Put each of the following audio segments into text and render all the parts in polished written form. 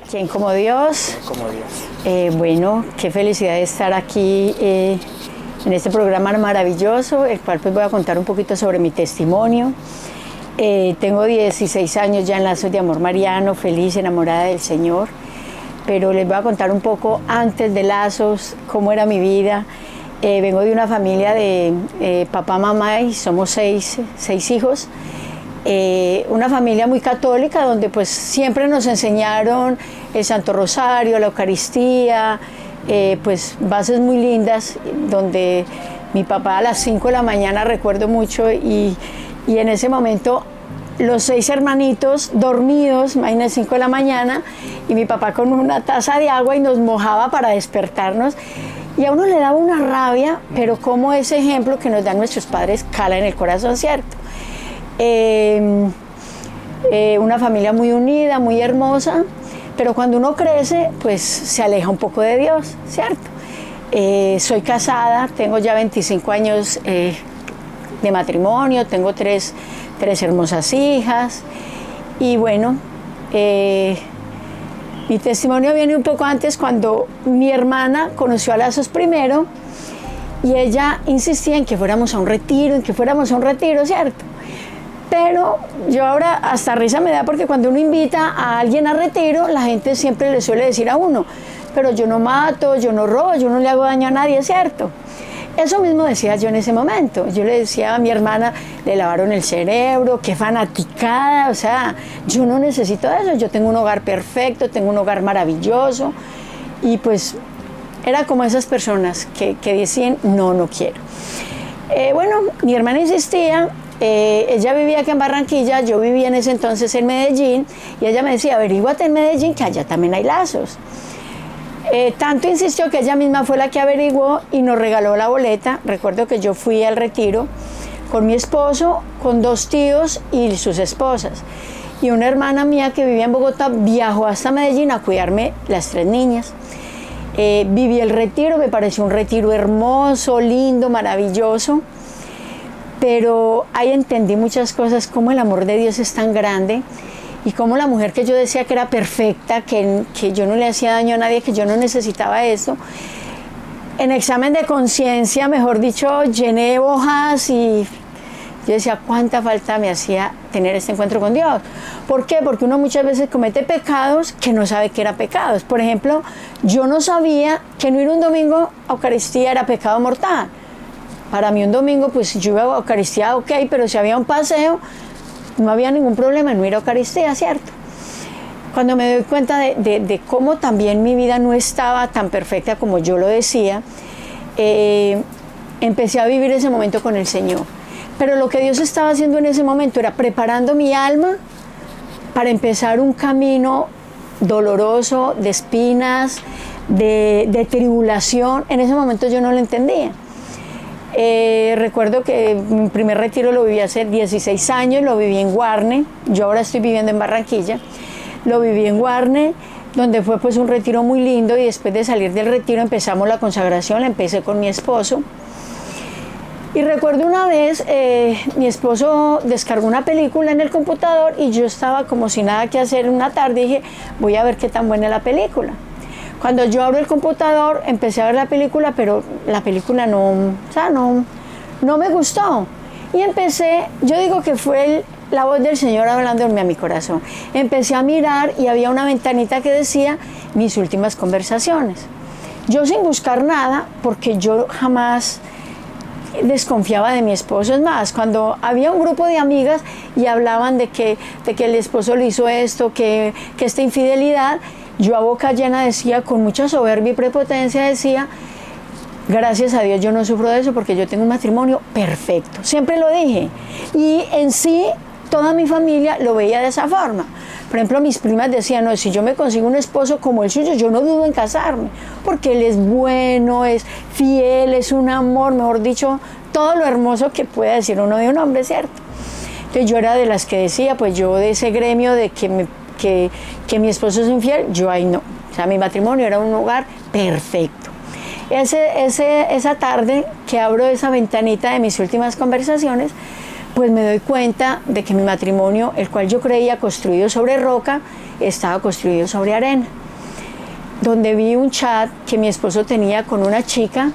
¿Quién como Dios? Como Dios. Bueno, qué felicidad de estar aquí en este programa maravilloso, el cual pues voy a contar un poquito sobre mi testimonio. Tengo 16 años ya en lazos de amor mariano, feliz, enamorada del Señor, pero les voy a contar un poco antes de lazos, cómo era mi vida. Vengo de una familia de papá, mamá y somos seis hijos. Una familia muy católica donde pues siempre nos enseñaron el Santo Rosario, la Eucaristía, pues bases muy lindas, donde mi papá a las 5 de la mañana recuerdo mucho y en ese momento los 6 hermanitos dormidos, imagínense 5 de la mañana, y mi papá con una taza de agua y nos mojaba para despertarnos. Y a uno le daba una rabia, pero como ese ejemplo que nos dan nuestros padres cala en el corazón, ¿cierto? Una familia muy unida, muy hermosa, pero cuando uno crece, pues se aleja un poco de Dios, ¿cierto? Soy casada, tengo ya 25 años de matrimonio, tengo tres hermosas hijas, y bueno, mi testimonio viene un poco antes, cuando mi hermana conoció a Lazos primero, y ella insistía en que fuéramos a un retiro, ¿cierto? Pero yo ahora hasta risa me da, porque cuando uno invita a alguien a retiro, la gente siempre le suele decir a uno, pero yo no mato, yo no robo, yo no le hago daño a nadie, ¿cierto? Eso mismo decía yo en ese momento. Yo le decía a mi hermana, le lavaron el cerebro, qué fanaticada, o sea, yo no necesito eso, yo tengo un hogar perfecto, tengo un hogar maravilloso, y pues era como esas personas que decían, no quiero. Bueno, mi hermana insistía. Ella vivía aquí en Barranquilla, yo vivía en ese entonces en Medellín, y ella me decía, averíguate en Medellín que allá también hay lazos. Tanto insistió que ella misma fue la que averiguó y nos regaló la boleta. Recuerdo que yo fui al retiro con mi esposo, con 2 tíos y sus esposas, y una hermana mía que vivía en Bogotá viajó hasta Medellín a cuidarme las 3 niñas. Viví el retiro, me pareció un retiro hermoso, lindo, maravilloso. Pero ahí entendí muchas cosas, cómo el amor de Dios es tan grande, y cómo la mujer que yo decía que era perfecta, que yo no le hacía daño a nadie, que yo no necesitaba eso, en examen de conciencia, mejor dicho, llené hojas y yo decía cuánta falta me hacía tener este encuentro con Dios. ¿Por qué? Porque uno muchas veces comete pecados que no sabe que eran pecados. Por ejemplo, yo no sabía que no ir un domingo a Eucaristía era pecado mortal. Para mí un domingo, pues yo iba a Eucaristía, ok, pero si había un paseo, no había ningún problema en no ir a Eucaristía, ¿cierto? Cuando me doy cuenta de cómo también mi vida no estaba tan perfecta como yo lo decía, empecé a vivir ese momento con el Señor. Pero lo que Dios estaba haciendo en ese momento era preparando mi alma para empezar un camino doloroso, de espinas, de tribulación. En ese momento yo no lo entendía. Recuerdo que mi primer retiro lo viví hace 16 años, lo viví en Guarne. Yo ahora estoy viviendo en Barranquilla. Lo viví en Guarne, donde fue pues un retiro muy lindo, y después de salir del retiro empezamos la consagración, la empecé con mi esposo. Y recuerdo una vez, mi esposo descargó una película en el computador y yo estaba como sin nada que hacer una tarde, y dije, voy a ver qué tan buena es la película. Cuando yo abro el computador, empecé a ver la película, pero la película no me gustó. Y empecé, yo digo que fue la voz del Señor hablándome a mi corazón. Empecé a mirar y había una ventanita que decía mis últimas conversaciones. Yo sin buscar nada, porque yo jamás desconfiaba de mi esposo. Es más, cuando había un grupo de amigas y hablaban de que el esposo le hizo esto, que esta infidelidad, yo a boca llena decía, con mucha soberbia y prepotencia decía, gracias a Dios yo no sufro de eso porque yo tengo un matrimonio perfecto. Siempre lo dije. Y en sí, toda mi familia lo veía de esa forma. Por ejemplo, mis primas decían, no, si yo me consigo un esposo como el suyo, yo no dudo en casarme, porque él es bueno, es fiel, es un amor, mejor dicho, todo lo hermoso que pueda decir uno de un hombre, ¿cierto? Entonces yo era de las que decía, pues yo de ese gremio de que mi esposo es infiel, yo ahí no. O sea, mi matrimonio era un hogar perfecto. Esa tarde que abro esa ventanita de mis últimas conversaciones, pues me doy cuenta de que mi matrimonio, el cual yo creía construido sobre roca, estaba construido sobre arena. Donde vi un chat que mi esposo tenía con una chica,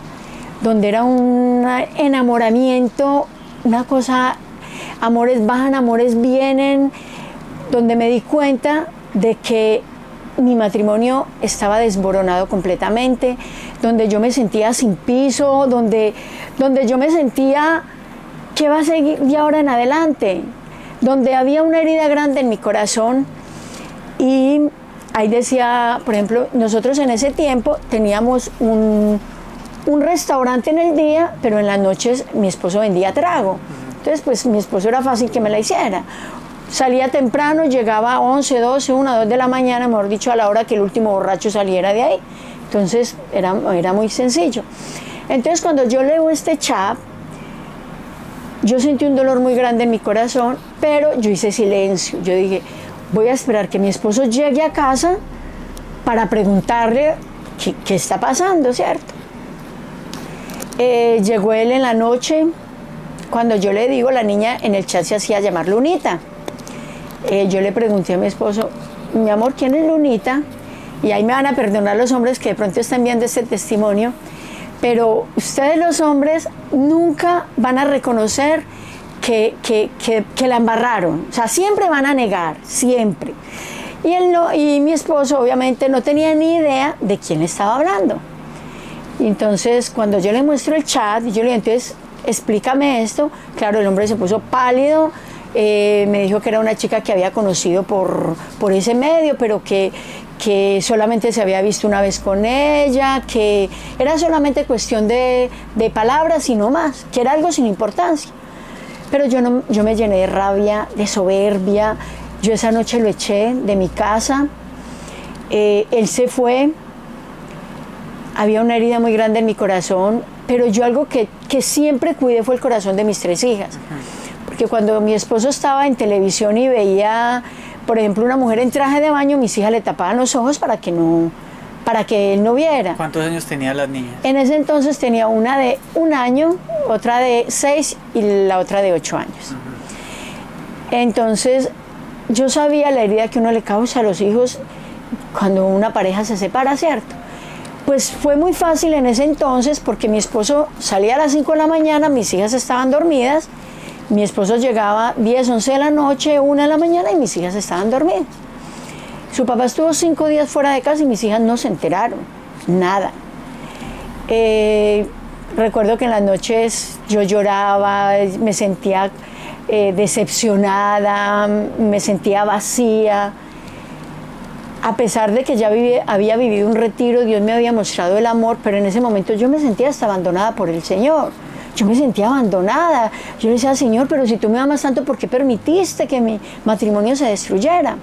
donde era un enamoramiento, una cosa, amores bajan, amores vienen, donde me di cuenta de que mi matrimonio estaba desboronado completamente, donde yo me sentía sin piso, donde yo me sentía ¿qué va a seguir de ahora en adelante? Donde había una herida grande en mi corazón y ahí decía, por ejemplo, nosotros en ese tiempo teníamos un restaurante en el día, pero en las noches mi esposo vendía trago. Entonces, pues mi esposo era fácil que me la hiciera. Salía temprano, llegaba a 11, 12, 1, 2 de la mañana, mejor dicho, a la hora que el último borracho saliera de ahí. Entonces, era muy sencillo. Entonces, cuando yo leo este chat, yo sentí un dolor muy grande en mi corazón, pero yo hice silencio. Yo dije, voy a esperar que mi esposo llegue a casa para preguntarle qué está pasando, ¿cierto? Llegó él en la noche. Cuando yo le digo, la niña en el chat se hacía llamar Lunita. Yo le pregunté a mi esposo, mi amor, ¿quién es Lunita? Y ahí me van a perdonar los hombres que de pronto están viendo este testimonio, pero ustedes los hombres nunca van a reconocer que la embarraron. O sea, siempre van a negar, siempre. Y él no, y mi esposo obviamente no tenía ni idea de quién estaba hablando. Y entonces cuando yo le muestro el chat, y yo le digo, entonces explícame esto, claro, el hombre se puso pálido, me dijo que era una chica que había conocido por ese medio, pero que solamente se había visto una vez con ella, que era solamente cuestión de palabras y no más, que era algo sin importancia. Pero yo me llené de rabia, de soberbia. Yo esa noche lo eché de mi casa. Él se fue. Había una herida muy grande en mi corazón, pero yo algo que siempre cuidé fue el corazón de mis 3 hijas. Porque cuando mi esposo estaba en televisión y veía, por ejemplo, una mujer en traje de baño, mis hijas le tapaban los ojos para que él no viera. ¿Cuántos años tenían las niñas? En ese entonces tenía una de 1 año, otra de 6 y la otra de 8 años. Entonces, yo sabía la herida que uno le causa a los hijos cuando una pareja se separa, ¿cierto? Pues fue muy fácil en ese entonces porque mi esposo salía a las 5 de la mañana, mis hijas estaban dormidas, mi esposo llegaba 10, 11 de la noche, 1 de la mañana y mis hijas estaban dormidas. Su papá estuvo 5 días fuera de casa y mis hijas no se enteraron, nada. Recuerdo que en las noches yo lloraba, me sentía decepcionada, me sentía vacía. A pesar de que ya había vivido un retiro, Dios me había mostrado el amor, pero en ese momento yo me sentía hasta abandonada por el Señor. Yo me sentía abandonada. Yo le decía, Señor, pero si tú me amas tanto, ¿por qué permitiste que mi matrimonio se destruyera?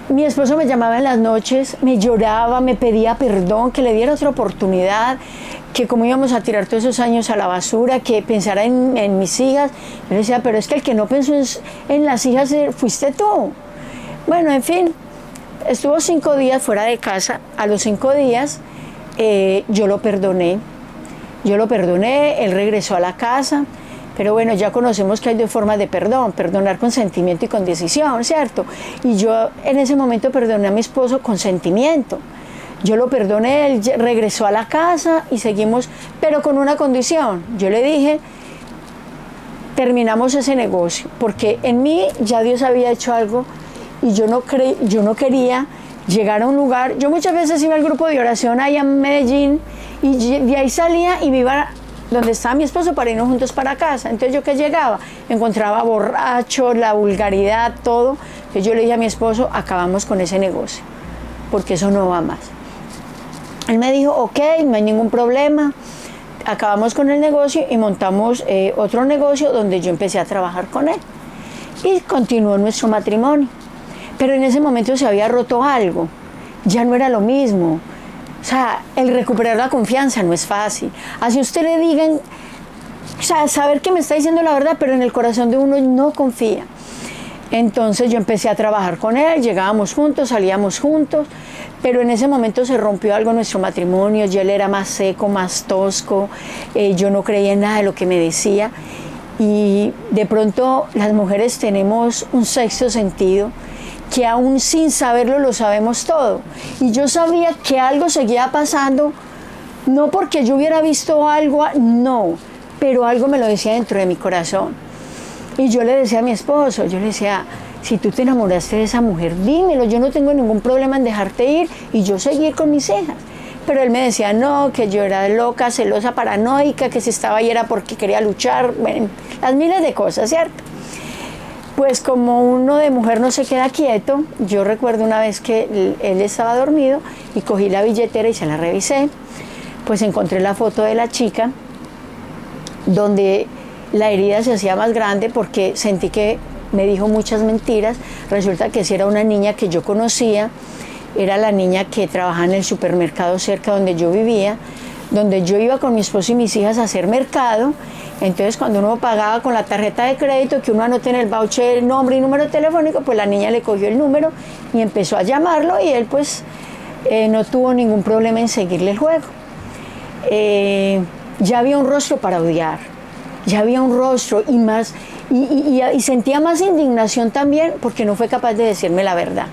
Mi esposo me llamaba en las noches, me lloraba, me pedía perdón, que le diera otra oportunidad, que como íbamos a tirar todos esos años a la basura, que pensara en mis hijas. Yo le decía, pero es que el que no pensó en las hijas fuiste tú. Bueno, en fin, estuvo 5 días fuera de casa. A los 5 días yo lo perdoné, él regresó a la casa. Pero bueno, ya conocemos que hay 2 formas de perdón, perdonar con sentimiento y con decisión, ¿cierto? Y yo en ese momento perdoné a mi esposo con sentimiento. Yo lo perdoné, él regresó a la casa y seguimos, pero con una condición. Yo le dije, terminamos ese negocio, porque en mí ya Dios había hecho algo y yo no quería llegar a un lugar. Yo muchas veces iba al grupo de oración allá en Medellín y de ahí salía y me iba donde estaba mi esposo para irnos juntos para casa. Entonces yo que llegaba, encontraba borracho, la vulgaridad, todo. Entonces yo le dije a mi esposo, acabamos con ese negocio, porque eso no va más. Él me dijo, ok, no hay ningún problema. Acabamos con el negocio y montamos otro negocio donde yo empecé a trabajar con él. Y continuó nuestro matrimonio. Pero en ese momento se había roto algo, ya no era lo mismo. O sea, el recuperar la confianza no es fácil. Así usted le digan, o sea, saber que me está diciendo la verdad, pero en el corazón de uno no confía. Entonces yo empecé a trabajar con él, llegábamos juntos, salíamos juntos, pero en ese momento se rompió algo en nuestro matrimonio. Ya él era más seco, más tosco, yo no creía en nada de lo que me decía. Y de pronto las mujeres tenemos un sexto sentido que aún sin saberlo lo sabemos todo. Y yo sabía que algo seguía pasando, no porque yo hubiera visto algo, no, pero algo me lo decía dentro de mi corazón. Y yo le decía a mi esposo, yo le decía, si tú te enamoraste de esa mujer, dímelo, yo no tengo ningún problema en dejarte ir y yo seguir con mis hijas. Pero él me decía, no, que yo era loca, celosa, paranoica, que si estaba ahí era porque quería luchar, bueno, las miles de cosas, ¿cierto? Pues como uno de mujer no se queda quieto, yo recuerdo una vez que él estaba dormido y cogí la billetera y se la revisé, pues encontré la foto de la chica, donde la herida se hacía más grande porque sentí que me dijo muchas mentiras. Resulta que sí era una niña que yo conocía, era la niña que trabajaba en el supermercado cerca donde yo vivía, donde yo iba con mi esposo y mis hijas a hacer mercado. Entonces cuando uno pagaba con la tarjeta de crédito, que uno anota en el voucher el nombre y número telefónico, pues la niña le cogió el número y empezó a llamarlo y él pues no tuvo ningún problema en seguirle el juego. Ya había un rostro para odiar, ya había un rostro y más, y sentía más indignación también porque no fue capaz de decirme la verdad.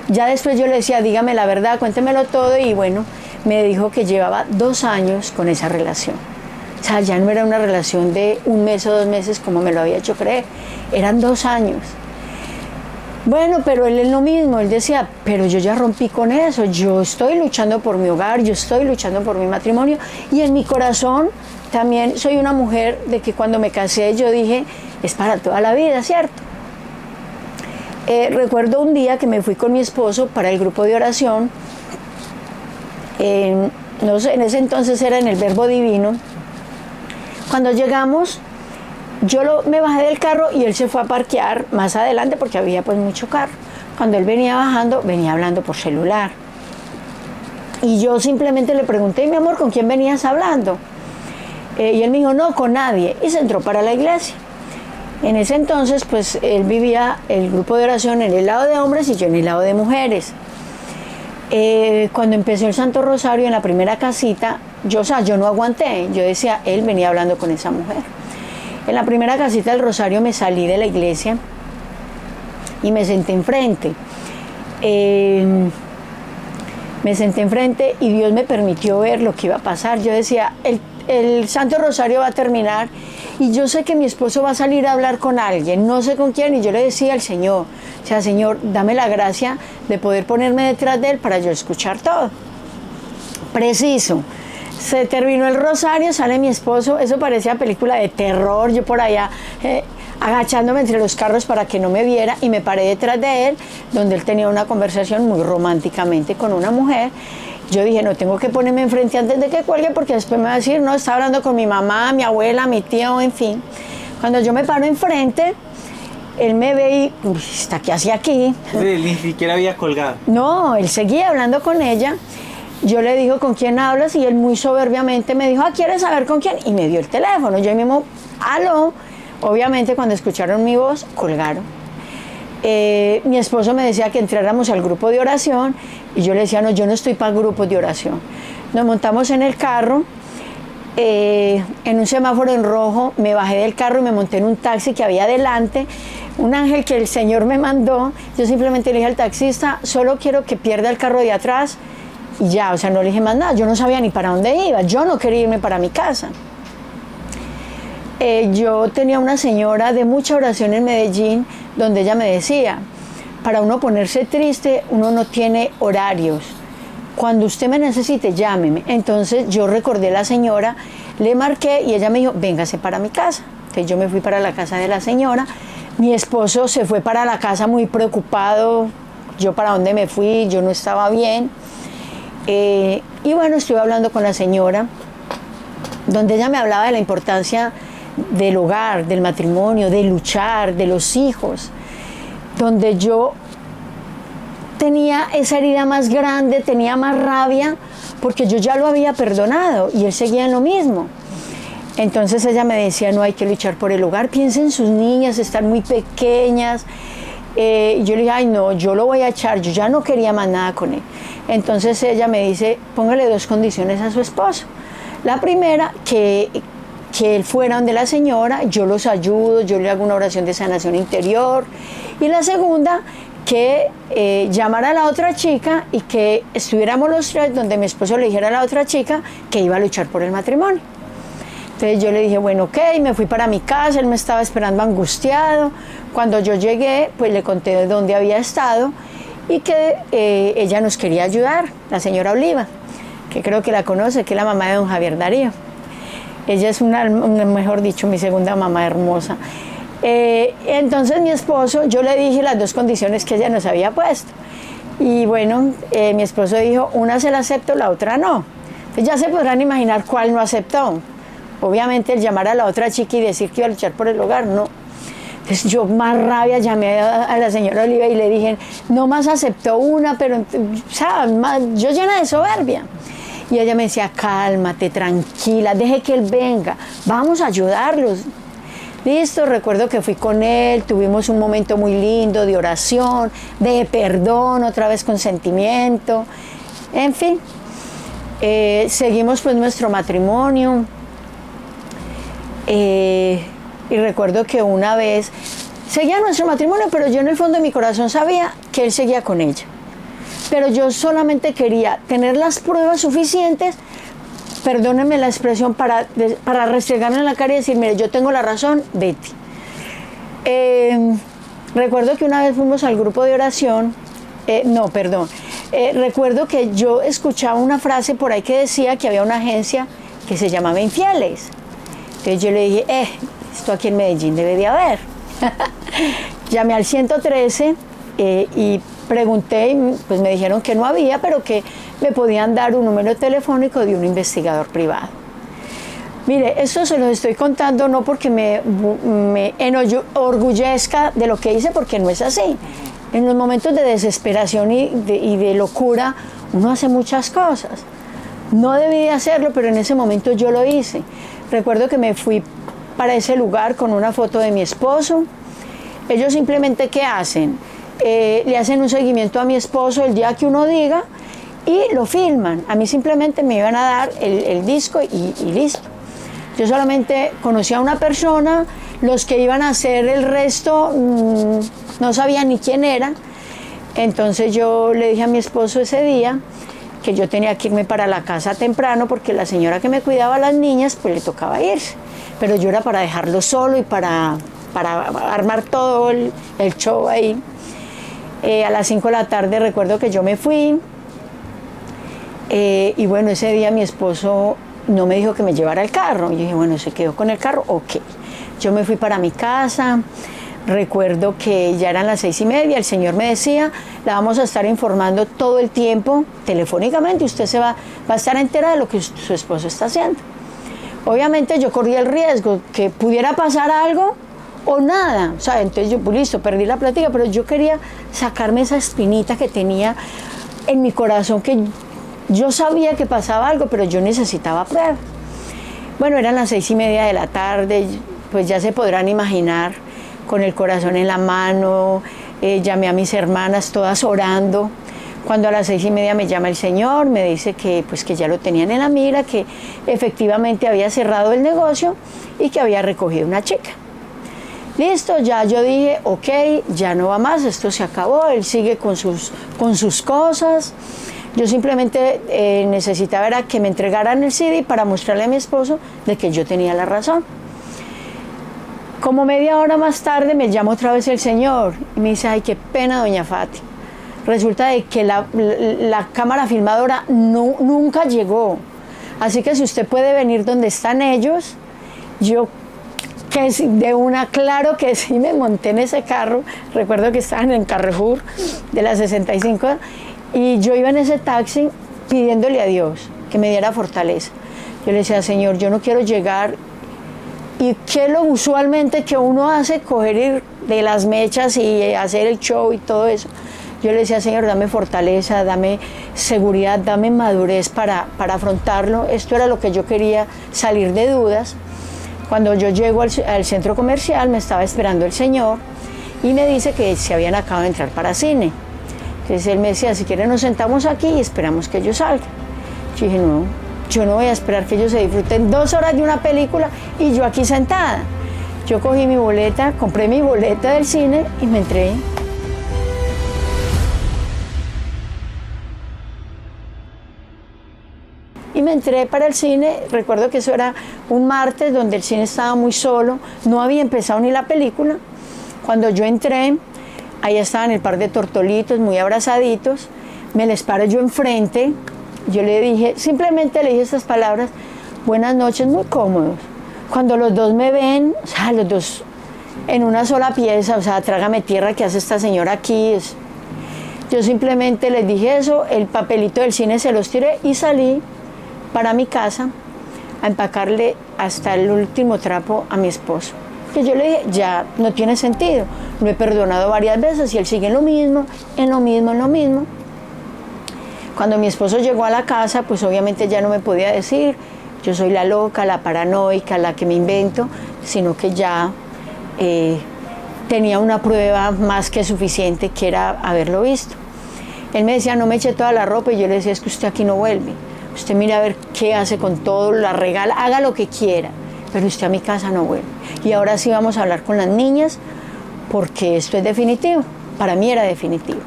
Ya después yo le decía, dígame la verdad, cuéntemelo todo, y bueno, me dijo que llevaba 2 años con esa relación. O sea, ya no era una relación de 1 mes o 2 meses como me lo había hecho creer, eran 2 años. Bueno, pero él es lo mismo, él decía, pero yo ya rompí con eso, yo estoy luchando por mi hogar, yo estoy luchando por mi matrimonio, y en mi corazón también soy una mujer de que cuando me casé yo dije, es para toda la vida, ¿cierto? Recuerdo un día que me fui con mi esposo para el grupo de oración, no sé, en ese entonces era en el Verbo Divino. Cuando llegamos, me bajé del carro y él se fue a parquear más adelante porque había pues mucho carro. Cuando él venía bajando, venía hablando por celular. Y yo simplemente le pregunté, mi amor, ¿con quién venías hablando? Y él me dijo, no, con nadie. Y se entró para la iglesia. En ese entonces, pues, él vivía el grupo de oración en el lado de hombres y yo en el lado de mujeres. Cuando empezó el Santo Rosario en la primera casita, yo no aguanté. Yo decía, él venía hablando con esa mujer. En la primera casita del Rosario me salí de la iglesia y me senté enfrente. Me senté enfrente y Dios me permitió ver lo que iba a pasar. Yo decía, el Santo Rosario va a terminar y yo sé que mi esposo va a salir a hablar con alguien, no sé con quién, y yo le decía al Señor, o sea, Señor, dame la gracia de poder ponerme detrás de él para yo escuchar todo. Preciso. Se terminó el rosario, sale mi esposo, eso parecía película de terror, yo por allá agachándome entre los carros para que no me viera, y me paré detrás de él, donde él tenía una conversación muy románticamente con una mujer. Yo dije, no, tengo que ponerme enfrente antes de que cuelgue, porque después me va a decir, no, está hablando con mi mamá, mi abuela, mi tío, en fin. Cuando yo me paro enfrente, él me ve y, ¿está qué hacía aquí? Sí, ni siquiera había colgado. No, él seguía hablando con ella. Yo le digo, ¿con quién hablas? Y él muy soberbiamente me dijo, ¿quieres saber con quién? Y me dio el teléfono. Yo mismo, aló. Obviamente cuando escucharon mi voz, colgaron. Mi esposo me decía que entráramos al grupo de oración y yo le decía, no, yo no estoy para grupos de oración. Nos montamos en el carro, en un semáforo en rojo, me bajé del carro y me monté en un taxi que había adelante, un ángel que el Señor me mandó. Yo simplemente le dije al taxista, solo quiero que pierda el carro de atrás, y ya, o sea, no le dije más nada. Yo no sabía ni para dónde iba, yo no quería irme para mi casa. Yo tenía una señora de mucha oración en Medellín, donde ella me decía, para uno ponerse triste, uno no tiene horarios. Cuando usted me necesite, llámeme. Entonces yo recordé a la señora, le marqué y ella me dijo, véngase para mi casa. Entonces yo me fui para la casa de la señora. Mi esposo se fue para la casa muy preocupado. Yo para dónde me fui, yo no estaba bien. Y bueno, estuve hablando con la señora, donde ella me hablaba de la importancia del hogar, del matrimonio, de luchar, de los hijos, donde yo tenía esa herida más grande, tenía más rabia, porque yo ya lo había perdonado y él seguía en lo mismo. Entonces ella me decía, no hay que luchar por el hogar, piensa en sus niñas, están muy pequeñas. Yo le dije, ay no, yo lo voy a echar, yo ya no quería más nada con él. Entonces ella me dice, póngale 2 condiciones a su esposo. La primera, que él fuera donde la señora, yo los ayudo, yo le hago una oración de sanación interior. Y la segunda, que llamara a la otra chica y que estuviéramos los tres donde mi esposo le dijera a la otra chica que iba a luchar por el matrimonio. Entonces yo le dije, bueno, ok, me fui para mi casa, él me estaba esperando angustiado. Cuando yo llegué, pues le conté de dónde había estado y que ella nos quería ayudar, la señora Oliva, que creo que la conoce, que es la mamá de don Javier Darío. Ella es mejor dicho, mi segunda mamá hermosa. Entonces mi esposo, yo le dije las dos condiciones que ella nos había puesto. Y bueno, mi esposo dijo, una se la acepto, la otra no. Entonces ya se podrán imaginar cuál no aceptó. Obviamente el llamar a la otra chica y decir que iba a luchar por el hogar, no. Entonces yo más rabia llamé a la señora Oliva y le dije, no más aceptó una, pero yo llena de soberbia. Y ella me decía, cálmate, tranquila, deje que él venga, vamos a ayudarlos. Listo, recuerdo que fui con él, tuvimos un momento muy lindo de oración, de perdón, otra vez con sentimiento, en fin. Seguimos pues nuestro matrimonio. Y recuerdo que una vez seguía nuestro matrimonio, pero yo en el fondo de mi corazón sabía que él seguía con ella. Pero yo solamente quería tener las pruebas suficientes, perdónenme la expresión, para restregarme en la cara y decir, mire, yo tengo la razón, vete. Recuerdo que una vez fuimos al grupo de oración, recuerdo que yo escuchaba una frase por ahí que decía que había una agencia que se llamaba Infieles. Entonces yo le dije, esto aquí en Medellín debe de haber. Llamé al 113 y pregunté, y pues me dijeron que no había, pero que me podían dar un número telefónico de un investigador privado. Mire, esto se los estoy contando no porque me enorgullezca de lo que hice, porque no es así. En los momentos de desesperación y de locura, uno hace muchas cosas. No debí de hacerlo, pero en ese momento yo lo hice. Recuerdo que me fui para ese lugar con una foto de mi esposo. Ellos simplemente, ¿qué hacen? Le hacen un seguimiento a mi esposo el día que uno diga y lo filman. A mí simplemente me iban a dar el disco y listo. Yo solamente conocía a una persona, los que iban a hacer el resto no sabían ni quién era. Entonces yo le dije a mi esposo ese día que yo tenía que irme para la casa temprano porque la señora que me cuidaba a las niñas pues le tocaba irse. Pero yo era para dejarlo solo y para armar todo el show ahí. A las 5 de la tarde recuerdo que yo me fui y bueno, ese día mi esposo no me dijo que me llevara el carro. Yo dije, bueno, ¿se quedó con el carro? Ok. Yo me fui para mi casa. Recuerdo que ya eran las 6:30, el Señor me decía, la vamos a estar informando todo el tiempo, telefónicamente, usted va a estar entera de lo que su esposo está haciendo. Obviamente yo corría el riesgo que pudiera pasar algo o nada, o sea, entonces yo, pues listo, perdí la plática, pero yo quería sacarme esa espinita que tenía en mi corazón, que yo sabía que pasaba algo, pero yo necesitaba pruebas. Bueno, eran las 6:30 de la tarde, pues ya se podrán imaginar, con el corazón en la mano, llamé a mis hermanas todas orando. Cuando a las 6:30 me llama el Señor, me dice que ya lo tenían en la mira, que efectivamente había cerrado el negocio y que había recogido una chica. Listo, ya yo dije, ok, ya no va más, esto se acabó, él sigue con sus cosas. Yo simplemente necesitaba era que me entregaran el CD para mostrarle a mi esposo de que yo tenía la razón. Como media hora más tarde me llama otra vez el Señor y me dice, ay, qué pena, doña Fati. Resulta de que la cámara filmadora nunca llegó. Así que si usted puede venir donde están ellos, yo que de una, claro que sí, me monté en ese carro. Recuerdo que estaban en Carrefour de la 65 y yo iba en ese taxi pidiéndole a Dios que me diera fortaleza. Yo le decía, Señor, yo no quiero llegar. ¿Y qué es lo usualmente que uno hace? Coger ir de las mechas y hacer el show y todo eso. Yo le decía, Señor, dame fortaleza, dame seguridad, dame madurez para afrontarlo. Esto era lo que yo quería, salir de dudas. Cuando yo llego al centro comercial, me estaba esperando el Señor y me dice que se habían acabado de entrar para cine. Entonces él me decía, si quieres nos sentamos aquí y esperamos que ellos salgan. Yo dije, no, yo no voy a esperar que ellos se disfruten 2 horas de una película y yo aquí sentada. Yo cogí mi boleta, compré mi boleta del cine y me entré. Y me entré para el cine. Recuerdo que eso era un martes donde el cine estaba muy solo, no había empezado ni la película. Cuando yo entré, ahí estaban el par de tortolitos muy abrazaditos, me les paro yo enfrente, yo le dije, simplemente le dije estas palabras: buenas noches, muy cómodos. Cuando los dos me ven, o sea, los dos en una sola pieza, o sea, trágame tierra, ¿qué hace esta señora aquí? Yo simplemente les dije eso, el papelito del cine se los tiré y salí para mi casa a empacarle hasta el último trapo a mi esposo. Que yo le dije, ya no tiene sentido, lo he perdonado varias veces y él sigue en lo mismo, en lo mismo, en lo mismo. Cuando mi esposo llegó a la casa, pues obviamente ya no me podía decir, yo soy la loca, la paranoica, la que me invento, sino que ya tenía una prueba más que suficiente, que era haberlo visto. Él me decía, no me eche toda la ropa, y yo le decía, es que usted aquí no vuelve. Usted mira a ver qué hace con todo, la regala, haga lo que quiera, pero usted a mi casa no vuelve. Y ahora sí vamos a hablar con las niñas, porque esto es definitivo. Para mí era definitivo.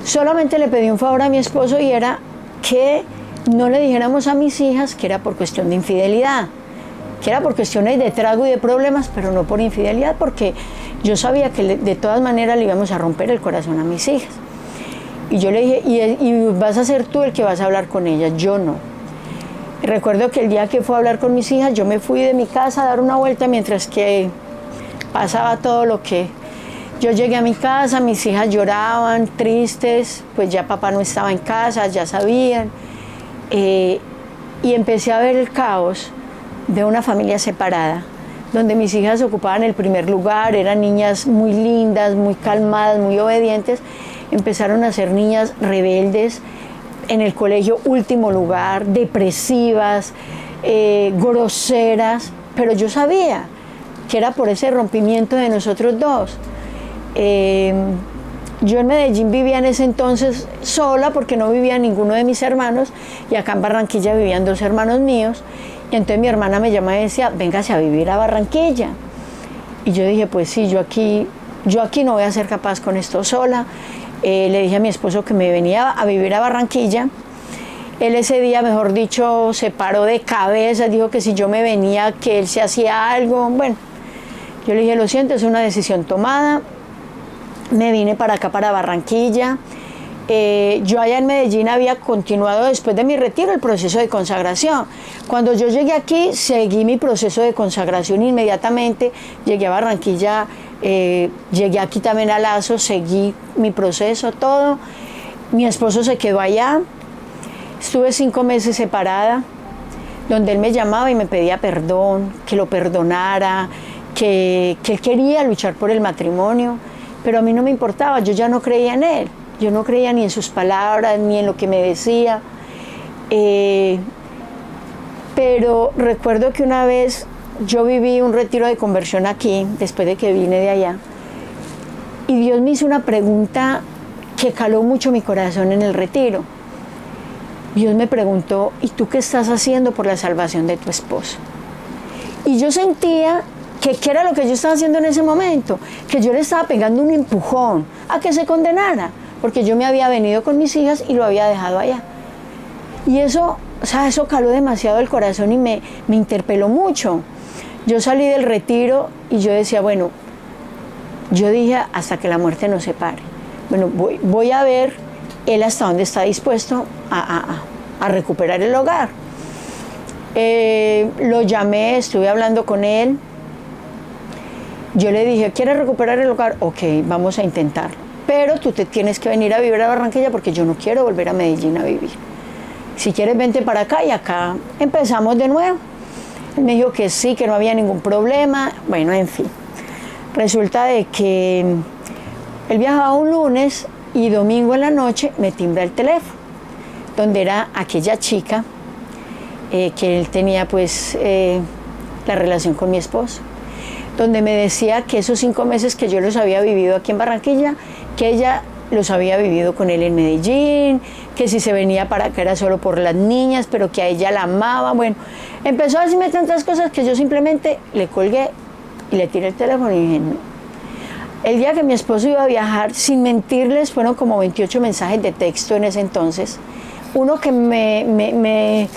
Solamente le pedí un favor a mi esposo, y era que no le dijéramos a mis hijas que era por cuestión de infidelidad, que era por cuestiones de trago y de problemas, pero no por infidelidad, porque yo sabía que de todas maneras le íbamos a romper el corazón a mis hijas. Y yo le dije, y vas a ser tú el que vas a hablar con ellas, yo no. Y recuerdo que el día que fue a hablar con mis hijas, yo me fui de mi casa a dar una vuelta mientras que pasaba todo lo que... Yo llegué a mi casa, mis hijas lloraban, tristes, pues ya papá no estaba en casa, ya sabían. Y empecé a ver el caos de una familia separada, donde mis hijas ocupaban el primer lugar, eran niñas muy lindas, muy calmadas, muy obedientes. Empezaron a ser niñas rebeldes, en el colegio último lugar, depresivas, groseras, pero yo sabía que era por ese rompimiento de nosotros dos. Yo en Medellín vivía en ese entonces sola, porque no vivía ninguno de mis hermanos, y acá en Barranquilla vivían 2 hermanos míos, y entonces mi hermana me llamaba y decía, véngase a vivir a Barranquilla. Y yo dije, pues sí, yo aquí no voy a ser capaz con esto sola. Le dije a mi esposo que me venía a vivir a Barranquilla. Él ese día, mejor dicho, se paró de cabeza, dijo que si yo me venía, que él se hacía algo. Bueno, yo le dije, lo siento, es una decisión tomada. Me vine para acá, para Barranquilla. Yo allá en Medellín había continuado, después de mi retiro, el proceso de consagración. Cuando yo llegué aquí, seguí mi proceso de consagración inmediatamente. Llegué a Barranquilla, llegué aquí también a Lazo, seguí mi proceso, todo. Mi esposo se quedó allá. Estuve 5 meses separada, donde él me llamaba y me pedía perdón, que lo perdonara, que él quería luchar por el matrimonio, pero a mí no me importaba, yo ya no creía en él. Yo no creía ni en sus palabras, ni en lo que me decía. Pero recuerdo que una vez yo viví un retiro de conversión aquí, después de que vine de allá, y Dios me hizo una pregunta que caló mucho mi corazón en el retiro. Dios me preguntó, ¿y tú qué estás haciendo por la salvación de tu esposo? Y yo sentía que qué era lo que yo estaba haciendo en ese momento, que yo le estaba pegando un empujón a que se condenara, porque yo me había venido con mis hijas y lo había dejado allá. Y eso, o sea, eso caló demasiado el corazón y me interpeló mucho. Yo salí del retiro y yo decía, bueno, yo dije, hasta que la muerte nos separe. Bueno, voy a ver él hasta dónde está dispuesto a recuperar el hogar. Lo llamé, estuve hablando con él. Yo le dije, ¿quieres recuperar el hogar? Ok, vamos a intentarlo. Pero tú te tienes que venir a vivir a Barranquilla, porque yo no quiero volver a Medellín a vivir. Si quieres, vente para acá, y acá empezamos de nuevo. Él me dijo que sí, que no había ningún problema. Bueno, en fin. Resulta de que él viajaba un lunes y domingo en la noche me timbra el teléfono, donde era aquella chica que él tenía pues la relación con mi esposo, donde me decía que esos 5 meses que yo los había vivido aquí en Barranquilla, que ella los había vivido con él en Medellín, que si se venía para acá era solo por las niñas, pero que a ella la amaba. Bueno, empezó a decirme tantas cosas que yo simplemente le colgué y le tiré el teléfono y dije no. El día que mi esposo iba a viajar, sin mentirles, fueron como 28 mensajes de texto en ese entonces. Uno que me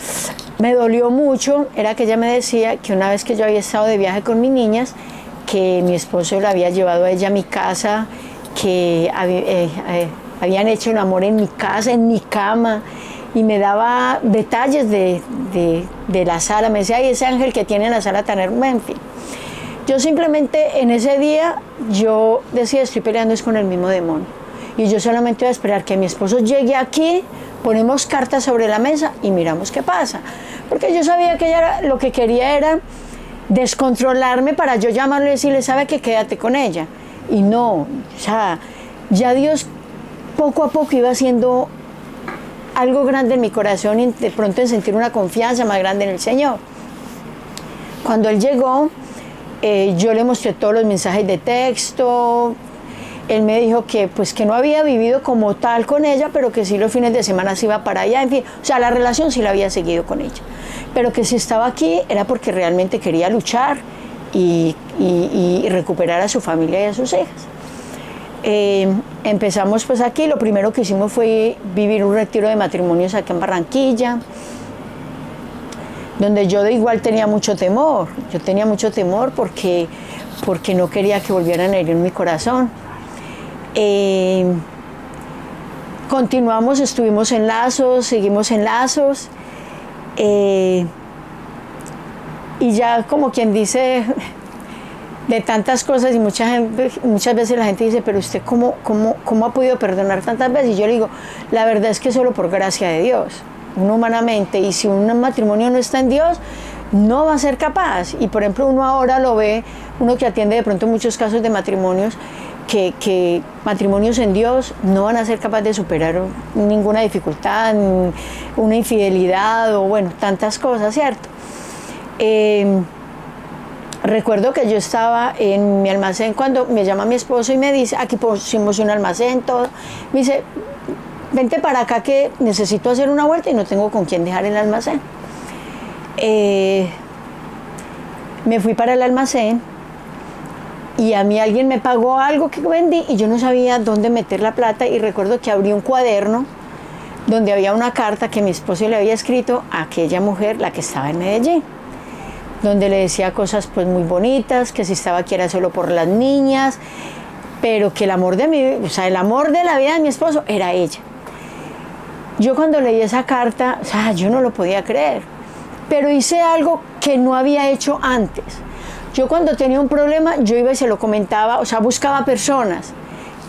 dolió mucho era que ella me decía que una vez que yo había estado de viaje con mis niñas, que mi esposo la había llevado a ella a mi casa, que habían hecho un amor en mi casa, en mi cama, y me daba detalles de la sala. Me decía, ay, ese ángel que tiene en la sala tan hermosa, en fin. Yo simplemente en ese día, yo decía, estoy peleando es con el mismo demonio. Y yo solamente voy a esperar que mi esposo llegue aquí, ponemos cartas sobre la mesa y miramos qué pasa. Porque yo sabía que ella lo que quería era descontrolarme para yo llamarle y decirle, ¿sabe qué? Quédate con ella. Y no, o sea, ya Dios poco a poco iba haciendo algo grande en mi corazón y de pronto en sentir una confianza más grande en el Señor. Cuando Él llegó, yo le mostré todos los mensajes de texto. Él me dijo que pues que no había vivido como tal con ella, pero que sí los fines de semana se iba para allá, en fin, o sea, la relación sí la había seguido con ella, pero que si estaba aquí era porque realmente quería luchar y recuperar a su familia y a sus hijas. Empezamos pues aquí, lo primero que hicimos fue vivir un retiro de matrimonios aquí en Barranquilla, donde yo de igual tenía mucho temor. Yo tenía mucho temor porque no quería que volvieran a herir mi corazón. Continuamos, estuvimos en lazos, seguimos en lazos, y ya como quien dice, de tantas cosas, y muchas veces la gente dice, pero usted ¿cómo ha podido perdonar tantas veces? Y yo le digo, la verdad es que solo por gracia de Dios, uno humanamente, y si un matrimonio no está en Dios, no va a ser capaz. Y por ejemplo, uno ahora lo ve, uno que atiende de pronto muchos casos de matrimonios, que matrimonios en Dios no van a ser capaces de superar ninguna dificultad, una infidelidad o bueno, tantas cosas, ¿cierto? Recuerdo que yo estaba en mi almacén cuando me llama mi esposo y me dice, aquí pusimos un almacén, todo. Me dice, vente para acá que necesito hacer una vuelta y no tengo con quién dejar el almacén. Me fui para el almacén y a mí alguien me pagó algo que vendí y yo no sabía dónde meter la plata, y recuerdo que abrí un cuaderno donde había una carta que mi esposo le había escrito a aquella mujer, la que estaba en Medellín, donde le decía cosas pues muy bonitas, que si estaba aquí era solo por las niñas, pero que el amor el amor de la vida de mi esposo era ella. Yo cuando leí esa carta, yo no lo podía creer, pero hice algo que no había hecho antes. Yo cuando tenía un problema, yo iba y se lo comentaba, buscaba personas.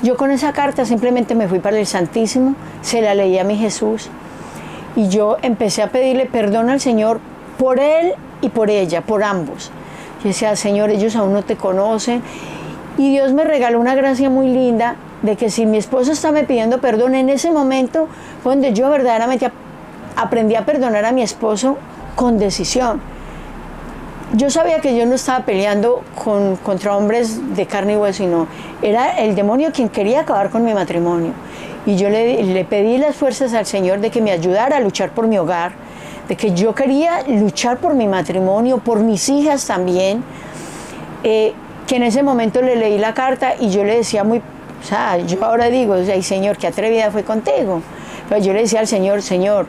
Yo con esa carta simplemente me fui para el Santísimo, se la leí a mi Jesús y yo empecé a pedirle perdón al Señor por él y por ella, por ambos. Yo decía, Señor, ellos aún no te conocen. Y Dios me regaló una gracia muy linda de que si mi esposo estaba pidiendo perdón, en ese momento fue donde yo verdaderamente aprendí a perdonar a mi esposo con decisión. Yo sabía que yo no estaba peleando contra hombres de carne y hueso, sino era el demonio quien quería acabar con mi matrimonio. Y yo le pedí las fuerzas al Señor de que me ayudara a luchar por mi hogar, de que yo quería luchar por mi matrimonio, por mis hijas también, que en ese momento le leí la carta y yo le decía yo ahora digo, Señor, qué atrevida fue contigo. Pero yo le decía al Señor,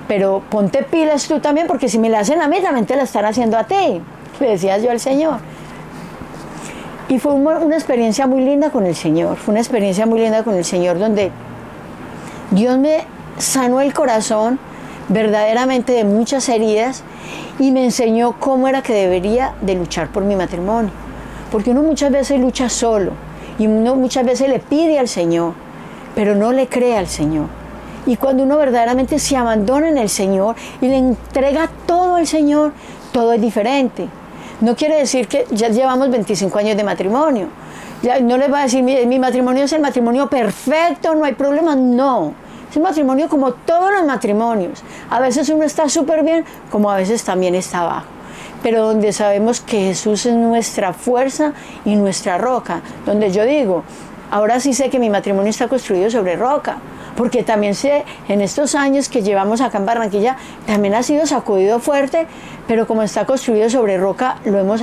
pero ponte pilas tú también, porque si me la hacen a mí, también te la están haciendo a ti. Le decía yo al Señor. Y fue una experiencia muy linda con el Señor, donde Dios me sanó el corazón verdaderamente de muchas heridas y me enseñó cómo era que debería de luchar por mi matrimonio. Porque uno muchas veces lucha solo y uno muchas veces le pide al Señor, pero no le cree al Señor. Y cuando uno verdaderamente se abandona en el Señor y le entrega todo al Señor, todo es diferente. No quiere decir que ya llevamos 25 años de matrimonio. Ya no les va a decir, mi matrimonio es el matrimonio perfecto, no hay problema. No, es un matrimonio como todos los matrimonios. A veces uno está súper bien, como a veces también está abajo. Pero donde sabemos que Jesús es nuestra fuerza y nuestra roca. Donde yo digo, ahora sí sé que mi matrimonio está construido sobre roca, porque también sé, en estos años que llevamos acá en Barranquilla, también ha sido sacudido fuerte, pero como está construido sobre roca, lo hemos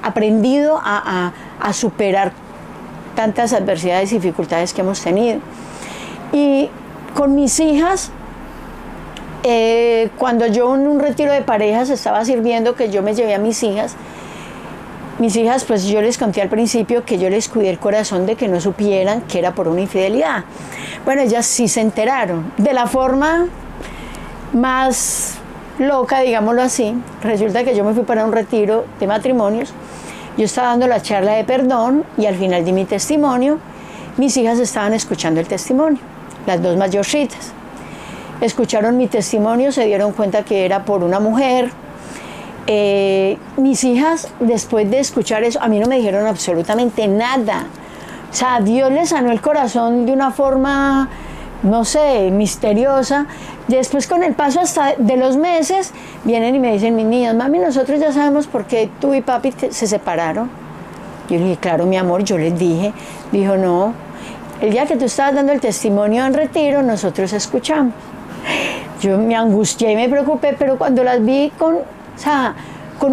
aprendido a superar tantas adversidades y dificultades que hemos tenido. Y con mis hijas, cuando yo en un retiro de parejas estaba sirviendo, que yo me llevé a mis hijas, pues yo les conté al principio que yo les cuidé el corazón de que no supieran que era por una infidelidad. Bueno, ellas sí se enteraron, de la forma más loca, digámoslo así. Resulta que yo me fui para un retiro de matrimonios, yo estaba dando la charla de perdón y al final di mi testimonio. Mis hijas estaban escuchando el testimonio, las dos mayorcitas. Escucharon mi testimonio, se dieron cuenta que era por una mujer. Mis hijas, después de escuchar eso, a mí no me dijeron absolutamente nada. O sea, Dios les sanó el corazón de una forma, no sé, misteriosa. Después, con el paso hasta de los meses, vienen y me dicen mis niñas: mami, nosotros ya sabemos por qué tú y papi se separaron. Yo le dije: claro, mi amor, yo les dije. Dijo: no, el día que tú estabas dando el testimonio en retiro, nosotros escuchamos. Yo me angustié y me preocupé, pero cuando las vi con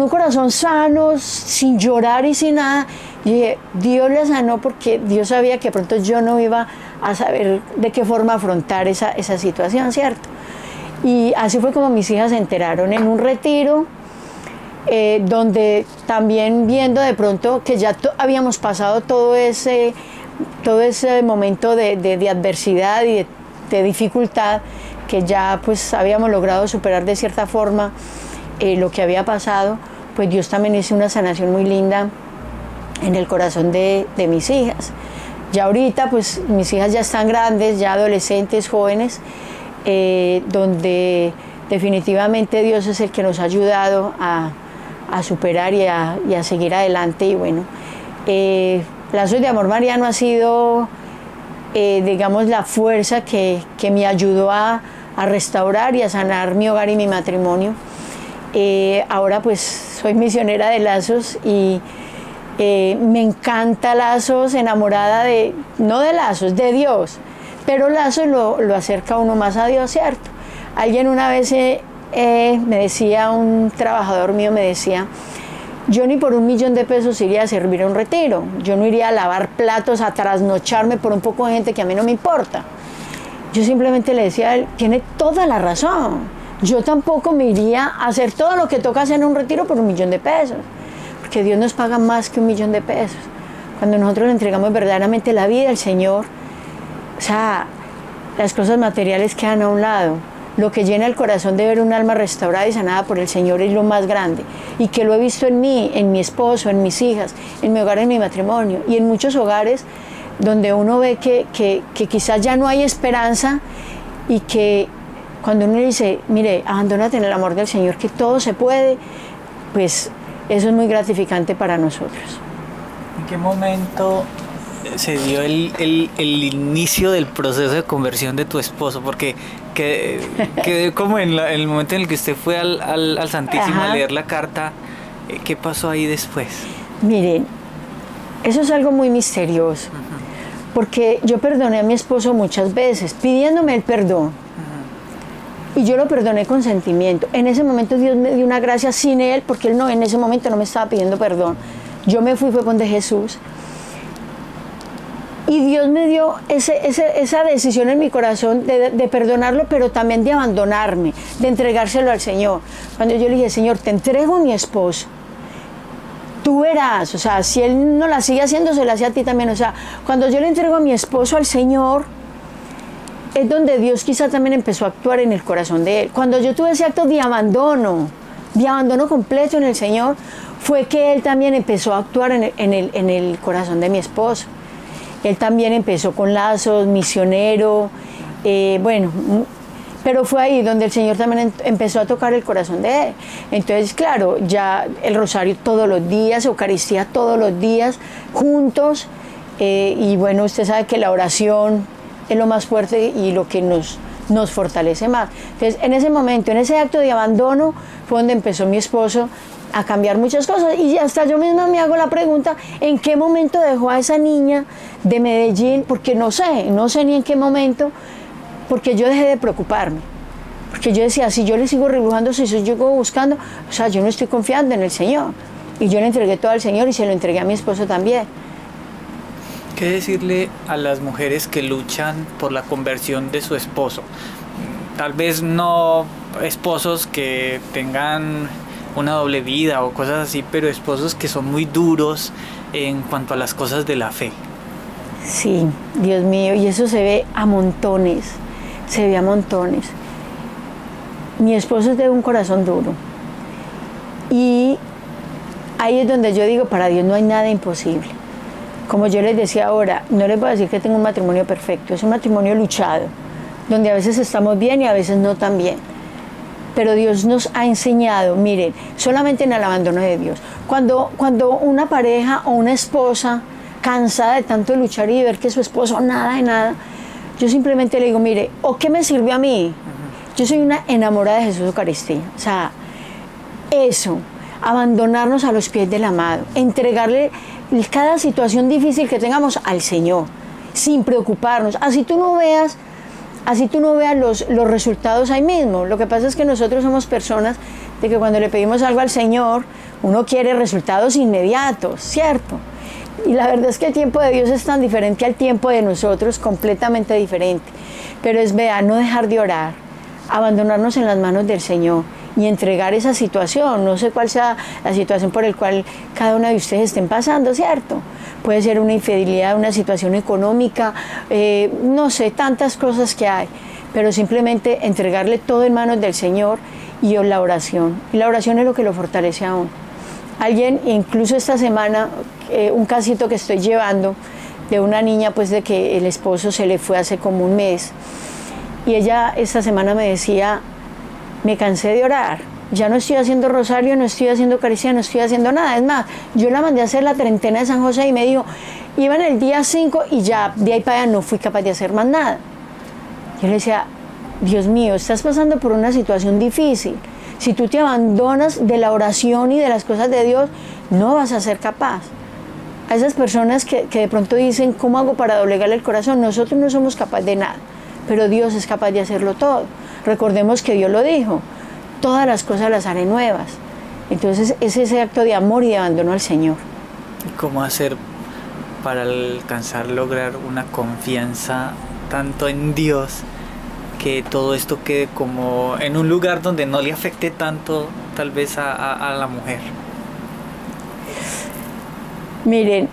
un corazón sano, sin llorar y sin nada, dije: Dios les sanó, porque Dios sabía que pronto yo no iba a saber de qué forma afrontar esa situación, ¿cierto? Y así fue como mis hijas se enteraron en un retiro, donde también viendo de pronto que ya habíamos pasado todo ese momento de adversidad y de dificultad, que ya pues habíamos logrado superar de cierta forma lo que había pasado, pues Dios también hizo una sanación muy linda en el corazón de mis hijas. Ya ahorita pues mis hijas ya están grandes, ya adolescentes, jóvenes, donde definitivamente Dios es el que nos ha ayudado a superar y a seguir adelante. Y bueno, Lazos de Amor Mariano ha sido, digamos, la fuerza que me ayudó a restaurar y a sanar mi hogar y mi matrimonio. Ahora pues soy misionera de Lazos y me encanta Lazos, enamorada no de Lazos, de Dios, pero Lazos lo acerca a uno más a Dios, ¿cierto? Alguien una vez me decía, un trabajador mío me decía: yo ni por $1.000.000 iría a servir a un retiro, yo no iría a lavar platos, a trasnocharme por un poco de gente que a mí no me importa. Yo simplemente le decía a él: tiene toda la razón. Yo tampoco me iría a hacer todo lo que toca hacer en un retiro por $1.000.000, porque Dios nos paga más que $1.000.000. Cuando nosotros le entregamos verdaderamente la vida al Señor, o sea, las cosas materiales quedan a un lado. Lo que llena el corazón de ver un alma restaurada y sanada por el Señor es lo más grande, y que lo he visto en mí, en mi esposo, en mis hijas, en mi hogar, en mi matrimonio, y en muchos hogares donde uno ve que quizás ya no hay esperanza, y que cuando uno dice: mire, abandónate en el amor del Señor, que todo se puede, pues eso es muy gratificante para nosotros. ¿En qué momento se dio el inicio del proceso de conversión de tu esposo? Porque quedé como en el momento en el que usted fue al Santísimo a leer la carta. ¿Qué pasó ahí después? Miren, eso es algo muy misterioso, porque yo perdoné a mi esposo muchas veces, pidiéndome el perdón. Y yo lo perdoné con sentimiento. En ese momento Dios me dio una gracia sin él, porque él en ese momento no me estaba pidiendo perdón. Yo me fue donde Jesús. Y Dios me dio esa decisión en mi corazón de perdonarlo, pero también de abandonarme, de entregárselo al Señor. Cuando yo le dije: Señor, te entrego a mi esposo, tú verás, o sea, si él no la sigue haciendo, se la hace a ti también. O sea, cuando yo le entrego a mi esposo al Señor, es donde Dios quizá también empezó a actuar en el corazón de él. Cuando yo tuve ese acto de abandono completo en el Señor, fue que él también empezó a actuar en el corazón de mi esposo. Él también empezó con Lazos, misionero, bueno, pero fue ahí donde el Señor también empezó a tocar el corazón de él. Entonces, claro, ya el rosario todos los días, Eucaristía todos los días, juntos, y bueno, usted sabe que la oración es lo más fuerte y lo que nos fortalece más. Entonces, en ese momento, en ese acto de abandono, fue donde empezó mi esposo a cambiar muchas cosas. Y hasta yo misma me hago la pregunta, ¿en qué momento dejó a esa niña de Medellín? Porque no sé ni en qué momento, porque yo dejé de preocuparme. Porque yo decía, si yo le sigo rebujando, si yo sigo buscando, o sea, yo no estoy confiando en el Señor. Y yo le entregué todo al Señor y se lo entregué a mi esposo también. ¿Qué decirle a las mujeres que luchan por la conversión de su esposo? Tal vez no esposos que tengan una doble vida o cosas así, pero esposos que son muy duros en cuanto a las cosas de la fe. Sí, Dios mío, y eso se ve a montones, se ve a montones. Mi esposo es de un corazón duro y ahí es donde yo digo, para Dios no hay nada imposible. Como yo les decía ahora, no les voy a decir que tengo un matrimonio perfecto, es un matrimonio luchado, donde a veces estamos bien y a veces no tan bien. Pero Dios nos ha enseñado, miren, solamente en el abandono de Dios. Cuando una pareja o una esposa cansada de tanto luchar y ver que su esposo nada de nada, yo simplemente le digo, mire, ¿o qué me sirve a mí? Yo soy una enamorada de Jesús Eucaristía. O sea, eso, abandonarnos a los pies del amado, entregarle cada situación difícil que tengamos al Señor, sin preocuparnos. Así tú no veas los resultados ahí mismo. Lo que pasa es que nosotros somos personas de que cuando le pedimos algo al Señor, uno quiere resultados inmediatos, ¿cierto? Y la verdad es que el tiempo de Dios es tan diferente al tiempo de nosotros, completamente diferente. Pero es, vea, no dejar de orar, abandonarnos en las manos del Señor y entregar esa situación. No sé cuál sea la situación por la cual cada una de ustedes estén pasando, ¿cierto? Puede ser una infidelidad, una situación económica, no sé, tantas cosas que hay, pero simplemente entregarle todo en manos del Señor y la oración. Y la oración es lo que lo fortalece aún. Alguien, incluso esta semana, un casito que estoy llevando de una niña, pues de que el esposo se le fue hace como un mes, y ella esta semana me decía, me cansé de orar, ya no estoy haciendo rosario, no estoy haciendo Eucaristía, no estoy haciendo nada. Es más, yo la mandé a hacer la treintena de San José y me dijo, iba en el día 5 y ya de ahí para allá no fui capaz de hacer más nada. Yo le decía, Dios mío, estás pasando por una situación difícil. Si tú te abandonas de la oración y de las cosas de Dios, no vas a ser capaz. A esas personas que de pronto dicen, ¿cómo hago para doblegarle el corazón? Nosotros no somos capaces de nada, pero Dios es capaz de hacerlo todo. Recordemos que Dios lo dijo, todas las cosas las haré nuevas. Entonces es ese acto de amor y de abandono al Señor. ¿Cómo hacer para alcanzar, lograr una confianza tanto en Dios, que todo esto quede como en un lugar donde no le afecte tanto tal vez a la mujer? Miren,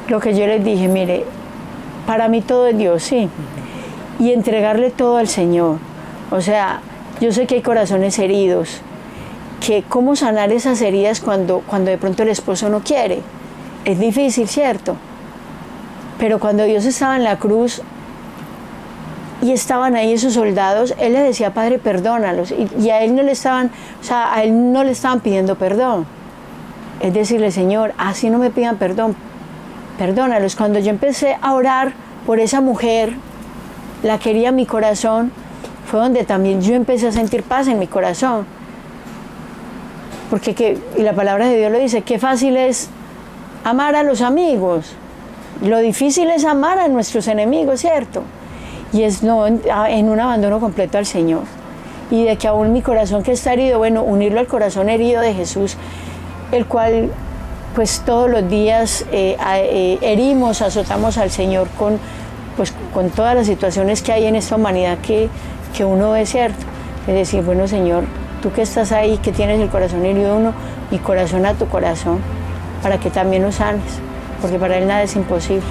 lo que yo les dije, mire, para mí todo es Dios, sí. Y entregarle todo al Señor. O sea, yo sé que hay corazones heridos, que cómo sanar esas heridas cuando de pronto el esposo no quiere. Es difícil, ¿cierto? Pero cuando Dios estaba en la cruz y estaban ahí esos soldados, Él les decía, Padre, perdónalos. Y a Él no le estaban, a Él no le estaban pidiendo perdón. Es decirle, Señor, así no me pidan perdón, perdónalos. Cuando yo empecé a orar por esa mujer, la quería en mi corazón, fue donde también yo empecé a sentir paz en mi corazón. Porque y la palabra de Dios lo dice, qué fácil es amar a los amigos. Lo difícil es amar a nuestros enemigos, ¿cierto? Y es no, en un abandono completo al Señor. Y de que aún mi corazón que está herido, bueno, unirlo al corazón herido de Jesús, el cual pues todos los días herimos, azotamos al Señor con todas las situaciones que hay en esta humanidad que uno ve, ¿cierto? Es decir, bueno, Señor, tú que estás ahí, que tienes el corazón herido uno, mi corazón a tu corazón, para que también lo sanes, porque para Él nada es imposible.